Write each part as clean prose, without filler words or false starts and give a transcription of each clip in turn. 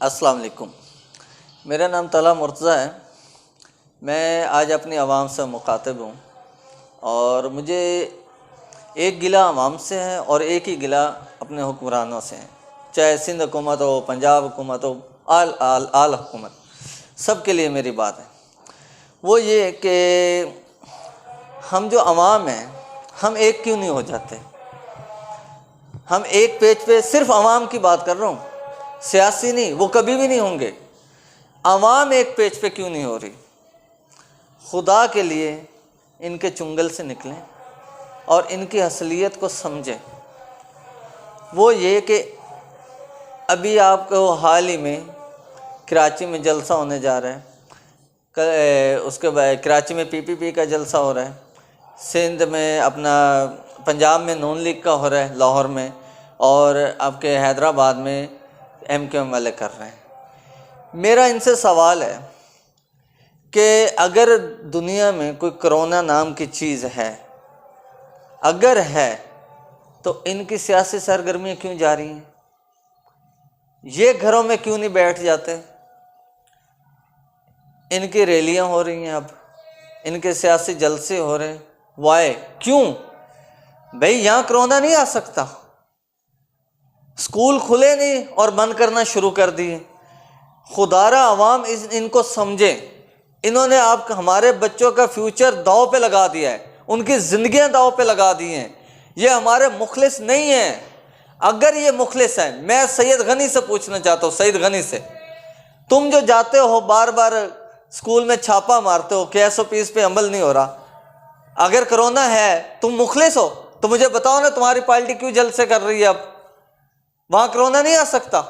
अस्सलाम वालेकुम। मेरा नाम तला मुर्तज़ा है। मैं आज अपनी आवाम से मुखातिब हूँ और मुझे एक गिला आवाम से है और एक ही गिला अपने हुक्मरानों से है, चाहे सिंध हुकूमत हो, पंजाब हुकूमत हो, आल हुकूमत, सब के लिए मेरी बात है। वो ये कि हम जो आवाम हैं, हम एक क्यों नहीं हो जाते। हम एक पेज पे सिर्फ आवाम की बात कर रहा हूँ, सियासी नहीं, वो कभी भी नहीं होंगे। आवाम एक पेज पे क्यों नहीं हो रही। खुदा के लिए इनके चुंगल से निकलें और इनकी असलियत को समझें। वो ये कि अभी आपको हाल ही में कराची में जलसा होने जा रहा है, उसके बाद कराची में पीपीपी का जलसा हो रहा है, सिंध में अपना, पंजाब में नून लीग का हो रहा है लाहौर में, और आपके हैदराबाद में MQM वाले कर रहे हैं। मेरा इनसे सवाल है कि अगर दुनिया में कोई कोरोना नाम की चीज़ है, अगर है, तो इनकी सियासी सरगर्मियाँ क्यों जारी हैं। ये घरों में क्यों नहीं बैठ जाते। इनकी रैलियाँ हो रही हैं, अब इनके सियासी जलसे हो रहे हैं। वाई, क्यों भाई। यहाँ कोरोना नहीं आ सकता। स्कूल खुले नहीं और बंद करना शुरू कर दिए। खुदारा अवाम इनको समझे। इन्होंने आप हमारे बच्चों का फ्यूचर दाव पे लगा दिया है, उनकी ज़िंदगियां दाव पे लगा दी हैं। ये हमारे मुखलिस नहीं हैं। अगर ये मुखलिस हैं, मैं सैयद गनी से पूछना चाहता हूँ, सैयद गनी से, तुम जो जाते हो बार बार स्कूल में छापा मारते हो कि SOPs पे अमल नहीं हो रहा, अगर कोरोना है, तुम मुखलिस हो तो मुझे बताओ ना, तुम्हारी पार्टी क्यों जलसे कर रही है। अब वहाँ कोरोना नहीं आ सकता।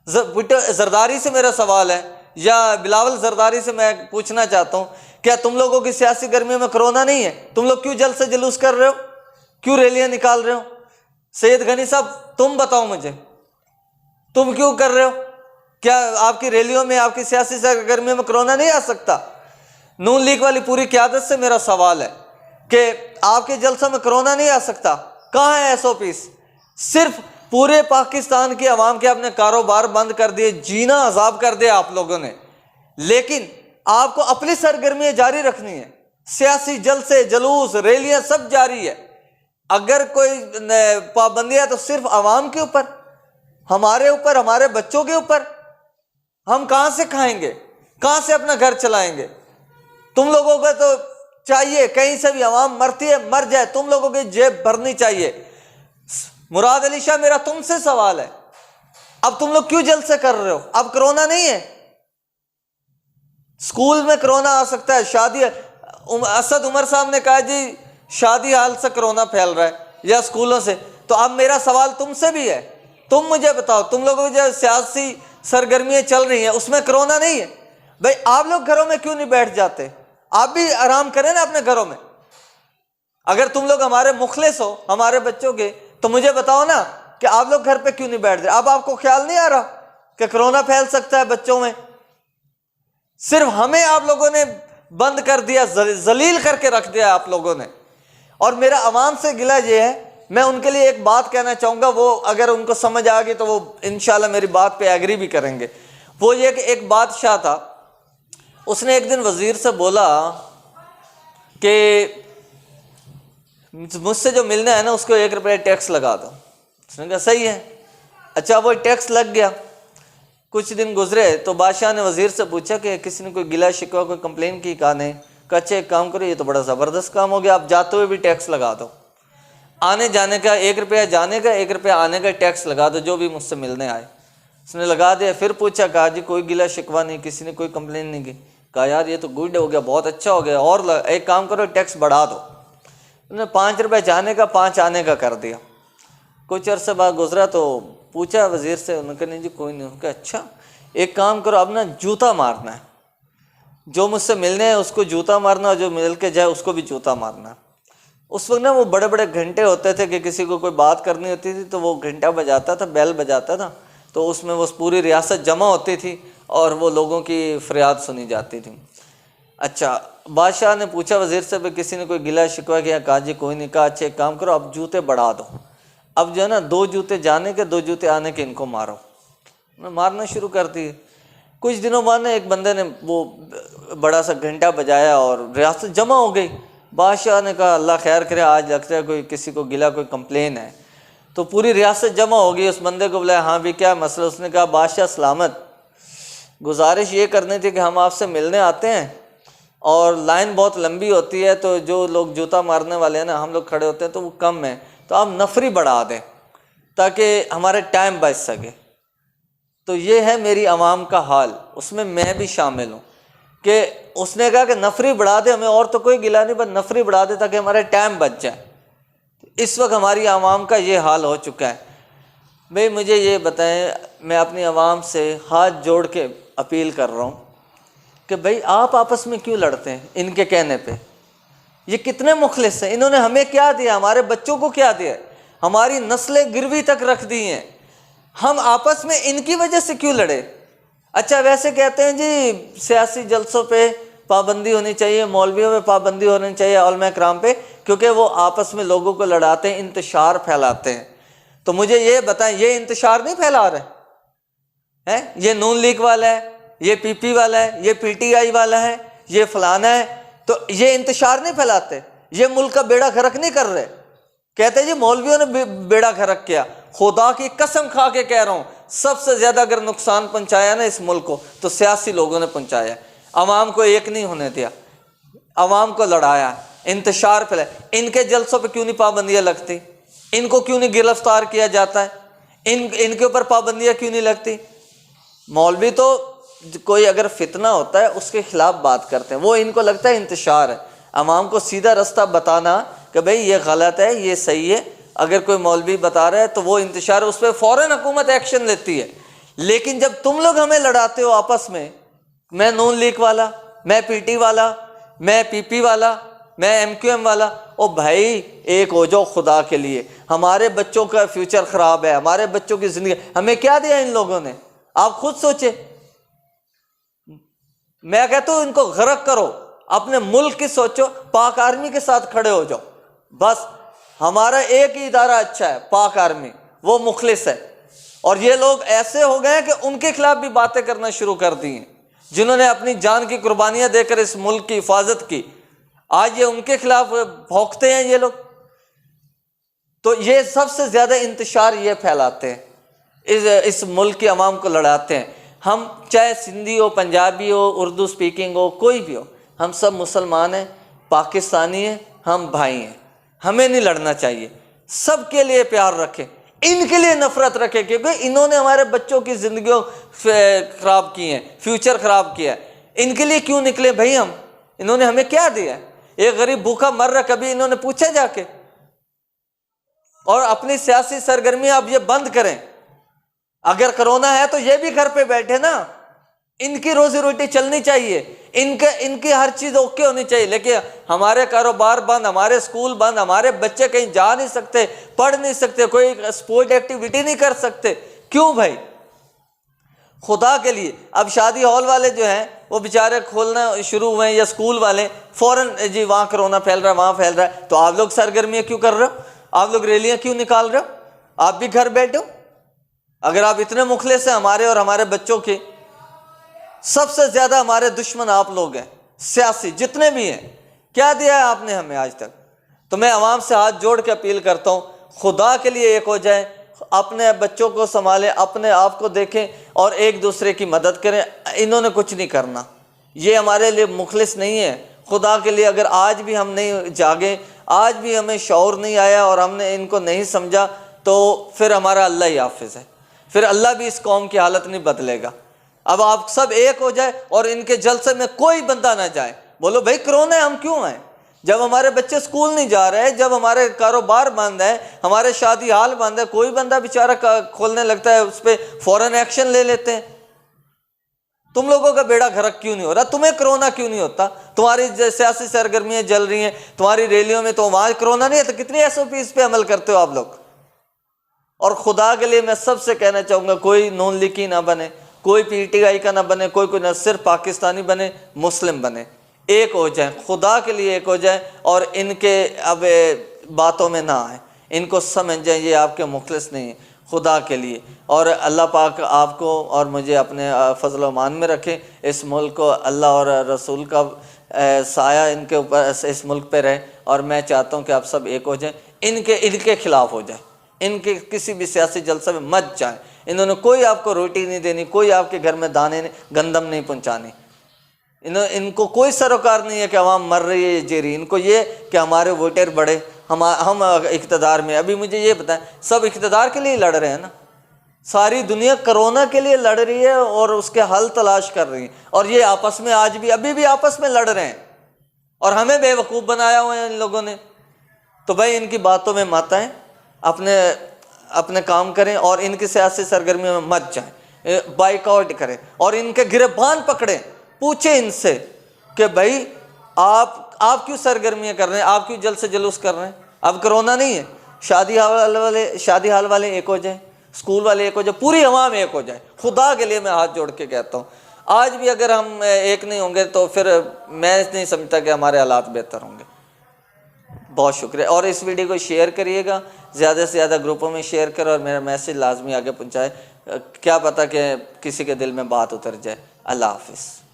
जरदारी से मेरा सवाल है, या बिलावल जरदारी से मैं पूछना चाहता हूँ, क्या तुम लोगों की सियासी गर्मियों में कोरोना नहीं है। तुम लोग क्यों जलसे जुलूस कर रहे हो, क्यों रैलियाँ निकाल रहे हो। सैयद गनी साहब, तुम बताओ मुझे, तुम क्यों कर रहे हो। क्या आपकी रैलियों में, आपकी सियासी सरगर्मियों में कोरोना नहीं आ सकता। नून लीग वाली पूरी क़यादत से मेरा सवाल है कि आपके जलसों में कोरोना नहीं आ सकता। कहाँ है SOPs। सिर्फ पूरे पाकिस्तान की आवाम के अपने कारोबार बंद कर दिए, जीना अजाब कर दिया आप लोगों ने, लेकिन आपको अपनी सरगर्मियाँ जारी रखनी है। सियासी जलसे, जुलूस, रैलियाँ सब जारी है। अगर कोई पाबंदी है तो सिर्फ आवाम के ऊपर, हमारे ऊपर, हमारे बच्चों के ऊपर। हम कहाँ से खाएंगे, कहाँ से अपना घर चलाएंगे। तुम लोगों को तो चाहिए कहीं से भी आवाम मरती है, मर जाए, तुम लोगों की जेब भरनी चाहिए। मुराद अली शाह, मेरा तुमसे सवाल है, अब तुम लोग क्यों जलसे कर रहे हो। अब कोरोना नहीं है, स्कूल में कोरोना आ सकता है। शादी, असद उमर साहब ने कहा जी शादी हाल से कोरोना फैल रहा है, या स्कूलों से। तो अब मेरा सवाल तुमसे भी है, तुम मुझे बताओ, तुम लोगों की जो सियासी सरगर्मियां चल रही हैं उसमें कोरोना नहीं है। भाई आप लोग घरों में क्यों नहीं बैठ जाते। आप भी आराम करें ना अपने घरों में। अगर तुम लोग हमारे मुखलिस हो, हमारे बच्चों के, तो मुझे बताओ ना कि आप लोग घर पे क्यों नहीं बैठ रहे। अब आपको ख्याल नहीं आ रहा कि कोरोना फैल सकता है बच्चों में। सिर्फ हमें आप लोगों ने बंद कर दिया, जलील करके रख दिया आप लोगों ने। और मेरा अवाम से गिला ये है, मैं उनके लिए एक बात कहना चाहूँगा, वो अगर उनको समझ आ गई तो वो इंशाल्लाह मेरी बात पे एग्री भी करेंगे। वो ये कि एक बादशाह था, उसने एक दिन वज़ीर से बोला कि मुझसे जो मिलना है ना उसको 1 रुपया टैक्स लगा दो। उसने कहा सही है। अच्छा, वो टैक्स लग गया। कुछ दिन गुजरे तो बादशाह ने वज़ीर से पूछा कि किसी ने कोई गिला शिकवा, कोई कंप्लेन की। कहा नहीं। कहा अच्छा एक काम करो, ये तो बड़ा ज़बरदस्त काम हो गया, आप जाते हुए भी टैक्स लगा दो। आने जाने का 1 रुपया जाने का, 1 रुपया आने का टैक्स लगा दो, जो भी मुझसे मिलने आए। उसने लगा दिया। फिर पूछा, कहा जी कोई गिला शिकवा नहीं, किसी ने कोई कंप्लेन नहीं की। कहा यार ये तो गुड हो गया, बहुत अच्छा हो गया, और एक काम करो टैक्स बढ़ा दो। उन्होंने 5 रुपये जाने का, 5 आने का कर दिया। कुछ अर्से बाद गुजरा तो पूछा वज़ीर से, उन्होंने कहा नहीं जी कोई नहीं। उन्होंने कहा अच्छा एक काम करो, अब ना जूता मारना है, जो मुझसे मिलने हैं उसको जूता मारना, और जो मिल के जाए उसको भी जूता मारना। उस वक्त ना वो बड़े बड़े घंटे होते थे कि किसी को कोई बात करनी होती थी तो वो घंटा बजाता था, बेल बजाता था, तो उसमें वो पूरी रियासत जमा होती थी और वो लोगों की फरियाद सुनी जाती थी। अच्छा, बादशाह ने पूछा वज़ीर से, भाई किसी ने कोई गिला शिकवा किया। कहा जी कोई नहीं। कहा अच्छा एक काम करो, अब जूते बढ़ा दो, अब जो है ना 2 जूते जाने के, 2 जूते आने के, इनको मारो। मारना शुरू कर दिए। कुछ दिनों बाद ना एक बंदे ने वो बड़ा सा घंटा बजाया और रियासत जमा हो गई। बादशाह ने कहा अल्लाह खैर करे, आज लगता है कोई किसी को गिला कोई कंप्लेन है। तो पूरी रियासत जमा हो गई, उस बंदे को बुलाया, हाँ भी क्या मसला। उसने कहा बादशाह सलामत, गुजारिश ये करनी थी कि हम आपसे मिलने आते हैं और लाइन बहुत लंबी होती है, तो जो लोग जूता मारने वाले हैं ना, हम लोग खड़े होते हैं तो वो कम है, तो आप नफरी बढ़ा दें ताकि हमारे टाइम बच सके। तो ये है मेरी आवाम का हाल, उसमें मैं भी शामिल हूँ कि उसने कहा कि नफरी बढ़ा दे, हमें और तो कोई गिला नहीं, बस नफरी बढ़ा दे ताकि हमारे टाइम बच जाए। इस वक्त हमारी आवाम का ये हाल हो चुका है। भाई मुझे ये बताएं, मैं अपनी आवाम से हाथ जोड़ के अपील कर रहा हूँ कि भाई आप आपस में क्यों लड़ते हैं इनके कहने पे? ये कितने मुखलिस हैं, इन्होंने हमें क्या दिया, हमारे बच्चों को क्या दिया, हमारी नस्लें गिरवी तक रख दी हैं, हम आपस में इनकी वजह से क्यों लड़े? अच्छा वैसे कहते हैं जी सियासी जलसों पे पाबंदी होनी चाहिए, मौलवियों पे पाबंदी होनी चाहिए, उलमा कराम पे, क्योंकि वो आपस में लोगों को लड़ाते हैं, इंतशार फैलाते हैं। तो मुझे ये बताएं, ये इंतशार नहीं फैला रहे हैं? ये नून लीग वाला है, ये पीपी वाला है, ये पीटीआई वाला है, ये फलाना है, तो ये इंतशार नहीं फैलाते, ये मुल्क का बेड़ा गर्क नहीं कर रहे। कहते जी मौलवियों ने बेड़ा गर्क किया। खुदा की कसम खा के कह रहा हूँ, सबसे ज्यादा अगर नुकसान पहुंचाया ना इस मुल्क को तो सियासी लोगों ने पहुंचाया। अवाम को एक नहीं होने दिया, अवाम को लड़ाया, इंतशार फैलाया। इनके जलसों पे क्यों नहीं पाबंदियां लगती? इनको क्यों नहीं गिरफ्तार किया जाता है? इनके ऊपर पाबंदियां क्यों नहीं लगती? मौलवी तो कोई अगर फितना होता है उसके खिलाफ बात करते हैं, वो इनको लगता है इंतशार है। अवाम को सीधा रास्ता बताना कि भाई ये गलत है, ये सही है, अगर कोई मौलवी बता रहा है तो वो इंतशार, उस पर फ़ौरन हुकूमत एक्शन लेती है। लेकिन जब तुम लोग हमें लड़ाते हो आपस में, मैं नून लीग वाला, मैं पीटी वाला, मैं पीपी वाला, मैं एमक्यूएम वाला, ओ भाई एक हो जाओ खुदा के लिए। हमारे बच्चों का फ्यूचर ख़राब है, हमारे बच्चों की ज़िंदगी, हमें क्या दिया इन लोगों ने? आप खुद सोचे। मैं कहता हूँ इनको गर्क करो, अपने मुल्क की सोचो, पाक आर्मी के साथ खड़े हो जाओ। बस हमारा एक ही इदारा अच्छा है, पाक आर्मी, वो मुखलिस है। और ये लोग ऐसे हो गए कि उनके खिलाफ भी बातें करना शुरू कर दी हैं, जिन्होंने अपनी जान की कुर्बानियां देकर इस मुल्क की हिफाजत की, आज ये उनके खिलाफ भौंकते हैं ये लोग। तो ये सबसे ज्यादा इंतशार ये फैलाते हैं, इस मुल्क की अवाम को लड़ाते हैं। हम चाहे सिंधी हो, पंजाबी हो, उर्दू स्पीकिंग हो, कोई भी हो, हम सब मुसलमान हैं, पाकिस्तानी हैं, हम भाई हैं। हमें नहीं लड़ना चाहिए, सबके लिए प्यार रखें, इनके लिए नफरत रखें, क्योंकि इन्होंने हमारे बच्चों की जिंदगियों खराब की हैं, फ्यूचर खराब किया है। इनके लिए क्यों निकले भाई हम? इन्होंने हमें क्या दिया? एक गरीब भूखा मर रहा, कभी इन्होंने पूछा जाके? और अपनी सियासी सरगर्मी आप ये बंद करें। अगर कोरोना है तो ये भी घर पे बैठे ना, इनकी रोजी रोटी चलनी चाहिए, इनकी हर चीज ओके होनी चाहिए। लेकिन हमारे कारोबार बंद, हमारे स्कूल बंद, हमारे बच्चे कहीं जा नहीं सकते, पढ़ नहीं सकते, कोई स्पोर्ट एक्टिविटी नहीं कर सकते। क्यों भाई? खुदा के लिए। अब शादी हॉल वाले जो हैं वो बेचारे खोलना शुरू हुए हैं, या स्कूल वाले, फौरन जी वहाँ कोरोना फैल रहा है, वहाँ फैल रहा है, तो आप लोग सरगर्मियाँ क्यों कर रहे हो? आप लोग रैलियाँ क्यों निकाल रहे हो? आप भी घर बैठे हो। अगर आप इतने मुखलिस हैं हमारे और हमारे बच्चों के, सबसे ज्यादा हमारे दुश्मन आप लोग हैं, सियासी जितने भी हैं। क्या दिया है आपने हमें आज तक? तो मैं आवाम से हाथ जोड़ के अपील करता हूँ, खुदा के लिए एक हो जाए, अपने बच्चों को संभालें, अपने आप को देखें और एक दूसरे की मदद करें। इन्होंने कुछ नहीं करना, ये हमारे लिए मुखलिस नहीं है। खुदा के लिए अगर आज भी हम नहीं जागे, आज भी हमें शऊर नहीं आया और हमने इनको नहीं समझा, तो फिर हमारा अल्लाह ही हाफिज है, फिर अल्लाह भी इस कौम की हालत नहीं बदलेगा। अब आप सब एक हो जाए और इनके जलसे में कोई बंदा ना जाए। बोलो भाई कोरोना है, हम क्यों आए? जब हमारे बच्चे स्कूल नहीं जा रहे, जब हमारे कारोबार बंद है, हमारे शादी हाल बंद है, कोई बंदा बेचारा खोलने लगता है, उस पर फौरन एक्शन ले लेते हैं। तुम लोगों का बेड़ा गर्क क्यों नहीं हो रहा? तुम्हें कोरोना क्यों नहीं होता? तुम्हारी सियासी सरगर्मियां जल रही हैं, तुम्हारी रैलियों में, तो वहां कोरोना नहीं है, तो कितनी SOPs पे अमल करते हो आप लोग? और खुदा के लिए मैं सबसे कहना चाहूँगा, कोई नून लीगी ना बने, कोई PTI का ना बने, कोई ना, सिर्फ पाकिस्तानी बने, मुस्लिम बने, एक हो जाए, खुदा के लिए एक हो जाए और इनके अब बातों में ना आए, इनको समझ जाए ये आपके मुखलिस नहीं है। खुदा के लिए। और अल्लाह पाक आपको और मुझे अपने फजल व मान में रखे। इस मुल्क को अल्लाह और रसूल का साया इनके ऊपर, इस मुल्क पे रहे। और मैं चाहता हूँ कि आप सब एक हो जाएं, इनके खिलाफ हो जाए, इनके किसी भी सियासी जलसे में मत जाएं। इन्होंने कोई आपको रोटी नहीं देनी, कोई आपके घर में दाने गंदम नहीं पहुँचानी। इनको कोई सरोकार नहीं है कि अवाम मर रही है जी रही। इनको ये कि हमारे वोटर बढ़े, हम इक़्तिदार में। अभी मुझे ये बताएं, सब इक़्तिदार के लिए लड़ रहे हैं ना? सारी दुनिया कोरोना के लिए लड़ रही है और उसके हल तलाश कर रही है, और ये आपस में आज भी अभी भी आपस में लड़ रहे हैं और हमें बेवकूफ़ बनाया हुआ है इन लोगों ने। तो भाई इनकी बातों में मत आएं, अपने काम करें और इनकी सियासी सरगर्मियों में मत जाएं, बाइकआउट करें और इनके गिरबान पकड़ें। पूछे इनसे कि भाई आप क्यों सरगर्मियाँ कर रहे हैं, आप क्यों जल्द से जुलूस कर रहे हैं? अब कोरोना नहीं है, शादी हाल वाले एक हो जाए, स्कूल वाले एक हो जाए, पूरी अवाम एक हो जाए। खुदा के लिए मैं हाथ जोड़ के कहता हूँ, आज भी अगर हम एक नहीं होंगे तो फिर मैं नहीं समझता कि हमारे हालात बेहतर होंगे। बहुत शुक्रिया। और इस वीडियो को शेयर करिएगा, ज़्यादा से ज़्यादा ग्रुपों में शेयर करें और मेरा मैसेज लाजमी आगे पहुँचाए। क्या पता कि किसी के दिल में बात उतर जाए। अल्लाह हाफिज़।